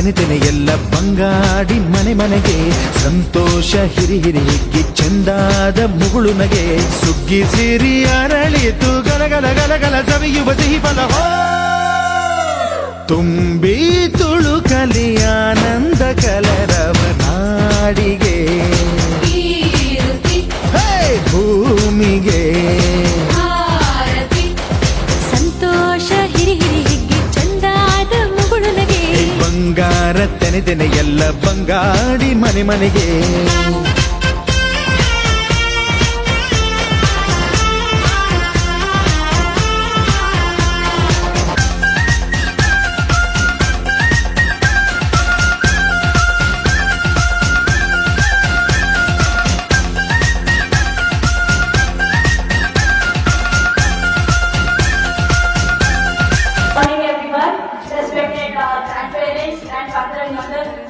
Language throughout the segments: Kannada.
ತೆನೆ ತೆನೆ ಎಲ್ಲ ಬಂಗಾಡಿ ಮನೆ ಮನೆಗೆ ಸಂತೋಷ ಹಿರಿ ಹಿರಿ ಹಿಗ್ಗಿ ಚೆಂದಾದ ಮುಗುಳು ನಗೆ ಸುಗ್ಗಿ ಸಿರಿ ಅರಳಿತು ಗಲಗಲ ಗಲಗಲ ಸವಿಯುವ ಸಿಹಿ ಫಲ ತುಂಬಿ ತುಳುಕಲಿ ಆನಂದ ಕಲರವ ನಾಡಿಗೆ ಭೂಮಿಗೆ ಸಂತೋಷ ಹಿರಿ ಹಿರಿ ಹಿಗ್ಗಿ ಚಂದಾದ ಮುಗುಳು ನಗೆ ಬಂಗಾರ ತೆನೆ ತೆನೆ ಎಲ್ಲ ಬಂಗಾಡಿ ಮನೆ ಮನೆಗೆ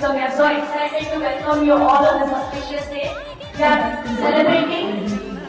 So we are so excited to welcome you all on this auspicious day. We are celebrating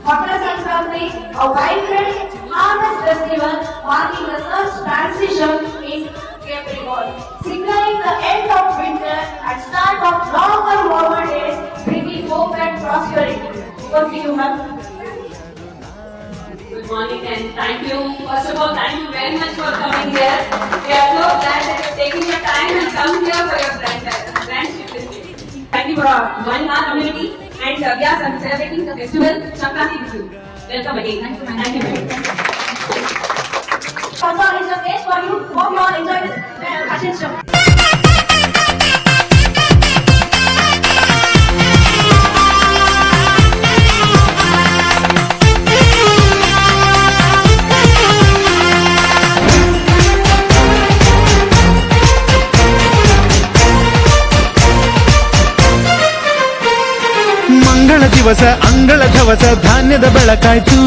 Makara Sankranti, a vibrant harvest festival marking the first transition in Cape Bengal, signaling the end of winter and start of longer warmer days, bringing hope and prosperity. Over to you, ma'am. Good morning and thank you. First of all, thank you very much for coming here. We are so glad that you're taking your time and come here for your grandchildren. Thank you for joining our community and we are celebrating the festival Sankranti with you. Welcome again. Thank you very much. Also, it's a place for you. Hope you all enjoy this fashion show. ಮಂಗಳ ದಿವಸ ಅಂಗಳ ಧವಸ ಧಾನ್ಯದ ಬೆಳಕಾಯ್ತು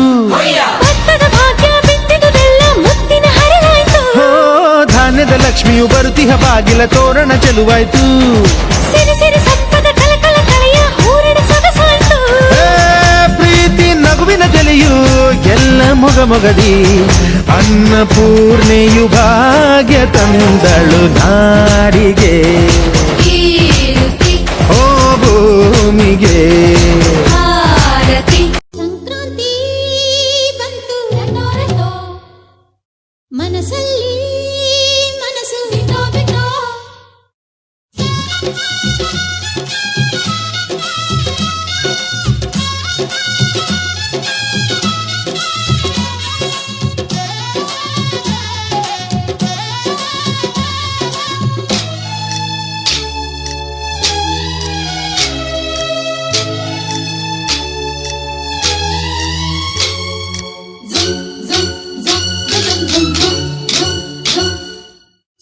ಭತ್ತದ ಭಾಗ್ಯ ಬಿತ್ತಿದುದೆಲ್ಲ ಮುತ್ತಿನ ಹರಿವಾಯ್ತು ಹೋ ಧಾನ್ಯದ ಲಕ್ಷ್ಮಿಯು ಬರುತಿಹ ಬಾಗಿಲ ತೋರಣ ಚೆಲುವಾಯ್ತು ಸಿರಿ ಸಿರಿ ಸಪ್ಪದ ಕಲಕಲ ಕಳೆಯ ಹೂರಣ ಸೊಗಸಾಯ್ತು ಪ್ರೀತಿ ನಗುವಿನ ಜಲೆಯು ಎಲ್ಲ ಮೊಗಮೊಗದಿ ಅನ್ನಪೂರ್ಣೆಯು ಭಾಗ್ಯ ತಂದಳು ನಾಡಿಗೆ ಓ ಭೂಮಿಗೆ ಸಂಕ್ರಾಂತಿ ಬಂತು ಮನಸ್ಸಲ್ಲಿ ಮನಸ್ಸು ಬಿಟ್ಟೋ ಬಿಟ್ಟೋ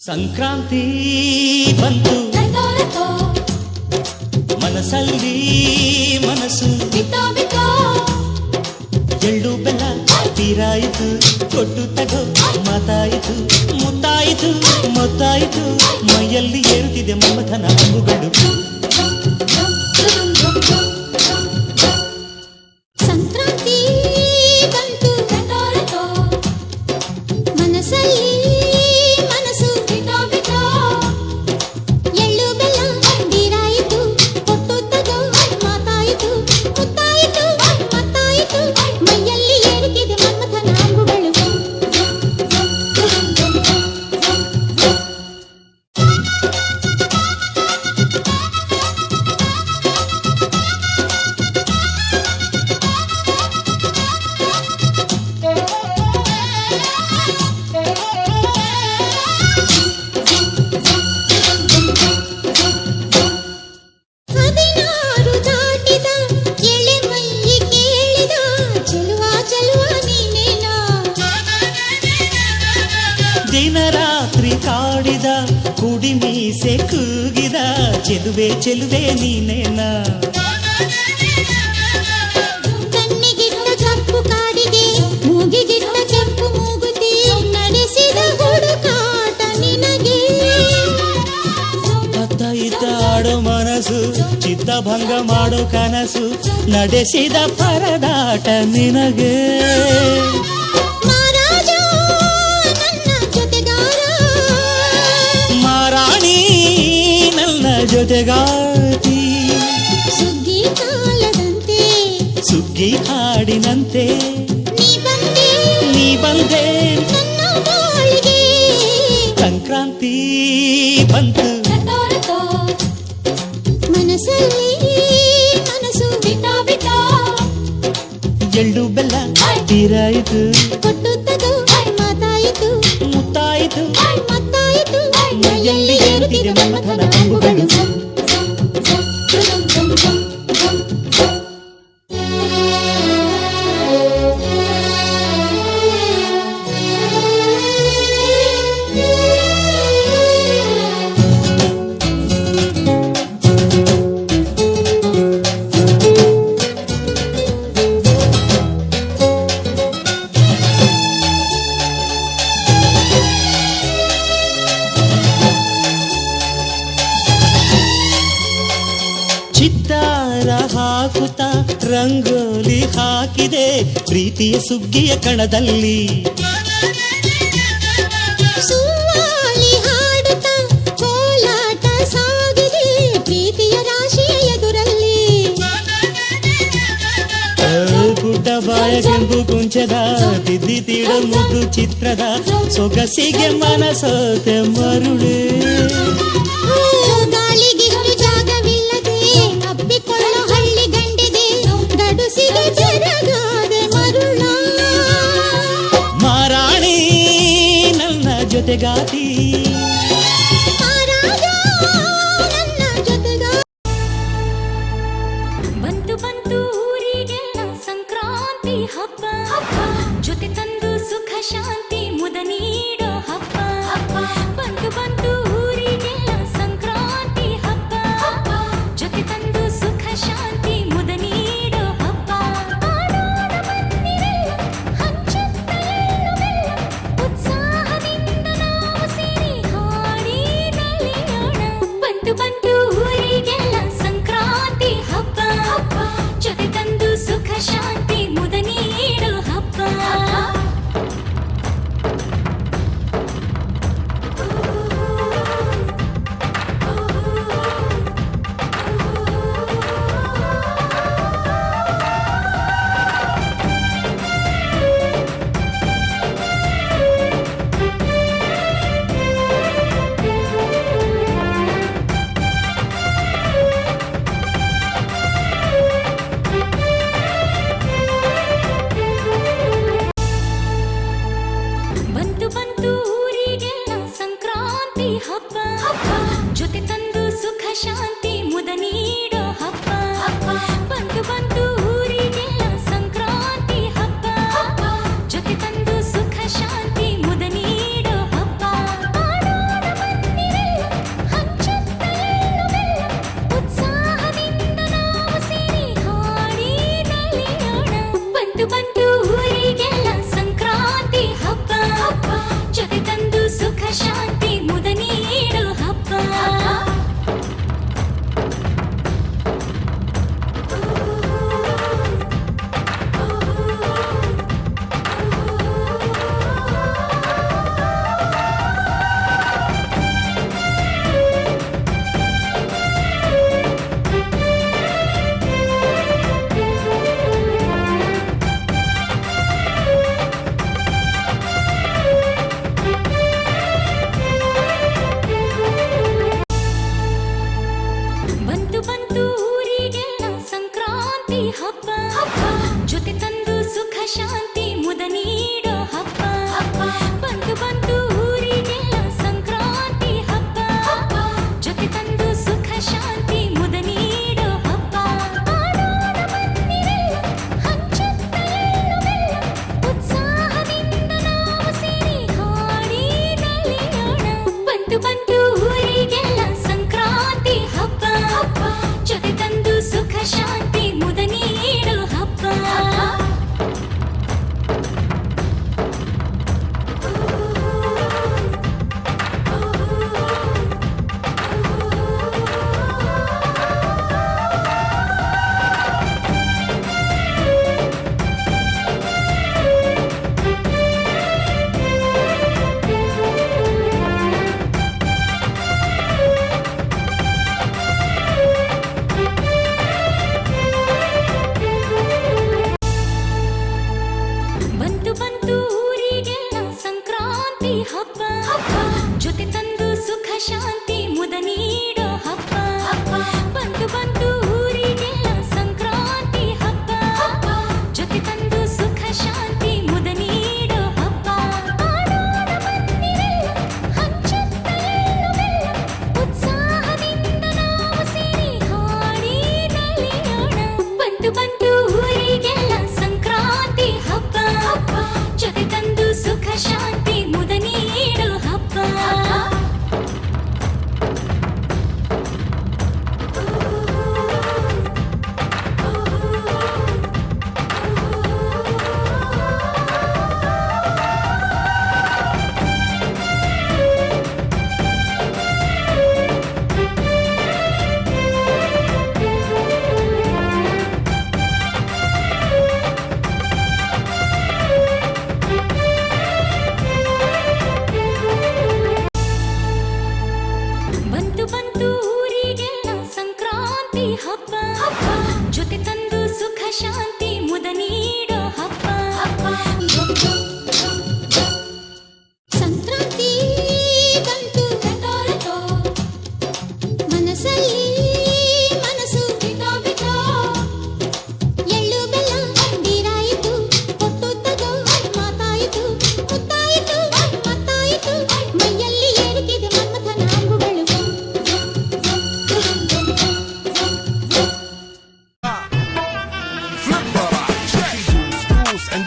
ಸಂಕ್ರಾಂತಿ ಬಂತು ಮನಸ್ಸಲ್ಲಿ ಮನಸ್ಸು ಎಳ್ಳು ಬೆಲ್ಲ ತೀರಾಯಿತು ಕೊಟ್ಟು ತಗೋ ಮಾತಾಯಿತು ಮುತ್ತಾಯಿತು ಮೊತ್ತಾಯಿತು ಮೈಯಲ್ಲಿ ಏರುತ್ತಿದೆ ಮಮಥನ ಹಂಗುಗಳು ಸಂಕ್ರಾಂತಿ ಬಂತು ಮನಸ್ಸಲ್ಲಿ ದಿನರಾತ್ರಿ ಕಾಡಿದ ಕುಡಿ ಮೀಸೆ ಕೂಗಿದ ಚೆಲುವೆ ಚೆಲುವೆ ನೀನೇನ ಕಣ್ಣಿಗಿಟ್ಟ ಕಪ್ಪು ಕಾಡಿಗೆ ಮೂಗಿಗಿಟ್ಟ ಕೆಂಪು ಮೂಗುತಿ ನಡೆಸಿದ ಹುಡುಕಾಟ ನಿನಗೆ ಅತ್ತ ಇತ್ತ ಆಡೋ ಮನಸ್ಸು ಚಿತ್ತಭಂಗ ಮಾಡೋ ಕನಸು ನಡೆಸಿದ ಪರದಾಟ ನಿನಗೆ ಜೊತೆಗಾತಿ ಸುಗ್ಗಿ ಕಾಲದಂತೆ ಸುಗ್ಗಿ ಹಾಡಿನಂತೆ ನೀ ಬಂದೆ ನೀ ಬಂದೆ ನನ್ನ ಬಾಳಿಗೆ ಸಂಕ್ರಾಂತಿ ಬಂತು ಮನಸ್ಸಲ್ಲಿ ಮನಸ್ಸು ಬಿಟ್ಟೋ ಎಳ್ಳು ಬೆಲ್ಲ ತೀರಾಯಿತು ಕೊಟ್ಟುತ್ತದು ಮಾತಾಯಿತು ಮುತ್ತಾಯಿತು ಮತ್ತಾಯಿತು ಮೈಯಲ್ಲಿ ಏರುತ್ತಿದೆ ಮನ್ಮಥನ ಅಂಬುಗಳು ಚಿತ್ತಾರ ಹಾಕುತ್ತಾ ರಂಗೋಲಿ ಹಾಕಿದೆ ಪ್ರೀತಿಯ ಸುಗ್ಗಿಯ ಕಣದಲ್ಲಿ ಸುವಾಲಿ ಹಾಡುತ್ತಾ ಕೋಲಾಟ ಸಾಗಿದೆ ಪ್ರೀತಿಯ ರಾಶಿಯ ಎದುರಲ್ಲಿ ಗುಡ್ಡ ಬಾಯ ಕೆಂಪು ಕುಂಚದ ತಿದ್ದಿ ತೀಡ ಮುದ್ದು ಚಿತ್ರದ ಸೊಗಸಿಗೆ ಮನಸೋತೆ ಮರುಳೆ ಗಾಳಿಗಿಷ್ಟು ಜಾಗವಿಲ್ಲದೆ ಅಪ್ಪಿಕೊಳ್ಳೋ ಹಳ್ಳಿ ಗಂಡಿಗೆ ಗಡುಸಿಗೆ ಜರಗಾದೆ ಮರುಳ ಮಾರಾಣಿ ನನ್ನ ಜೊತೆಗಾತಿ ಮಹಾರಾಜ ನನ್ನ ಜೊತೆಗ ಬಂತು ಬಂತು ಊರಿಗೆಲ್ಲ ಸಂಕ್ರಾಂತಿ ಹಬ್ಬ ಜೊತೆ ತಂದು ಸುಖ ಶಾಂತಿ ಮುದ ನೀಡೋ ಹಬ್ಬ ಬಂತು ಬಂತು ಊರಿಗೆಲ್ಲ ಸಂಕ್ರಾಂತಿ ಹಬ್ಬ ಜೊತೆ ತಂದು ಸುಖ ಶಾಂತಿ ಮುದ ನೀಡೋ ಹಬ್ಬ ಆಡೋಣ ಬನ್ನಿರೆಲ್ಲ, ಹಂಚುತ್ತ ಎಳ್ಳು ಬೆಲ್ಲ, ಉತ್ಸಾಹದಿಂದ ನಾವು ಸೇರಿ ಹಾಡಿ ನಲಿಯೋಣ. ಬಂತು ಬಂತು ಊರಿಗೆಲ್ಲ ಸಂಕ್ರಾಂತಿ ಹಬ್ಬ ಜೊತೆ ತಂದು ಸುಖ ಶಾಂತಿ ಮುದ ನೀಡೋ ಹಬ್ಬ ಬಂತು ಬಂತು ಊರಿಗೆಲ್ಲ ಸಂಕ್ರಾಂತಿ ಹಬ್ಬ ಜೊತೆ ತಂದು ಸುಖ ಶಾಂತಿ ಮುದ ನೀಡೋ ಹಬ್ಬ ಬಂತು ಬಂತು ಊರಿಗೆಲ್ಲ ಸಂಕ್ರಾಂತಿ ಹಬ್ಬ ಜೊತೆ ತಂದು ಸುಖ ಶಾಂತಿ ಮುದ ನೀಡೋ ಹಬ್ಬ ಆಡೋಣ ಬನ್ನಿರೆಲ್ಲ, ಹಂಚುತ್ತ ಎಳ್ಳು ಬೆಲ್ಲ, ಉತ್ಸಾಹದಿಂದ ನಾವು ಸೇರಿ ಹಾಡಿ ನಲಿಯೋಣ. ಬಂತು ಬಂತು ಊರಿಗೆಲ್ಲ ಸಂಕ್ರಾಂತಿ ಹಬ್ಬ ಜೊತೆ ತಂದು ಸುಖ ಶಾಂತಿ ಮುದ ನೀಡೋ ಹಬ್ಬ ಬಂತು ಬಂತು ಊರಿಗೆಲ್ಲ ಸಂಕ್ರಾಂತಿ ಹಬ್ಬ ಜೊತೆ ತಂದು ಸುಖ ಶಾಂತಿ ಮುದ ನೀಡೋ ಹಬ್ಬ ಬಂತು ಬಂತು ಊರಿಗೆಲ್ಲ ಸಂಕ್ರಾಂತಿ ಹಬ್ಬ ಜೊತೆ ತಂದು ಸುಖ ಶಾಂತಿ ಮುದ ನೀಡೋ ಹಬ್ಬ ಆಡೋಣ ಬನ್ನಿರೆಲ್ಲ, ಹಂಚುತ್ತ ಎಳ್ಳು ಬೆಲ್ಲ, ಉತ್ಸಾಹದಿಂದ ನಾವು ಸೇರಿ ಹಾಡಿ ನಲಿಯೋಣ. ಬಂತು ಬಂತು ಊರಿಗೆಲ್ಲ ಸಂಕ್ರಾಂತಿ ಹಬ್ಬ ಜೊತೆ ತಂದು ಸುಖ ಶಾಂತಿ ಮುದ ನೀಡೋ ಹಬ್ಬ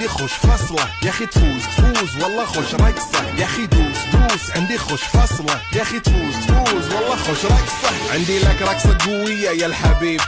عندي خوش فصلة يا اخي تفوز تفوز والله خوش رقصة يا اخي دوس دوس عندي خوش فصلة يا اخي تفوز تفوز والله خوش رقصة عندي لك رقصة قوية يا الحبيب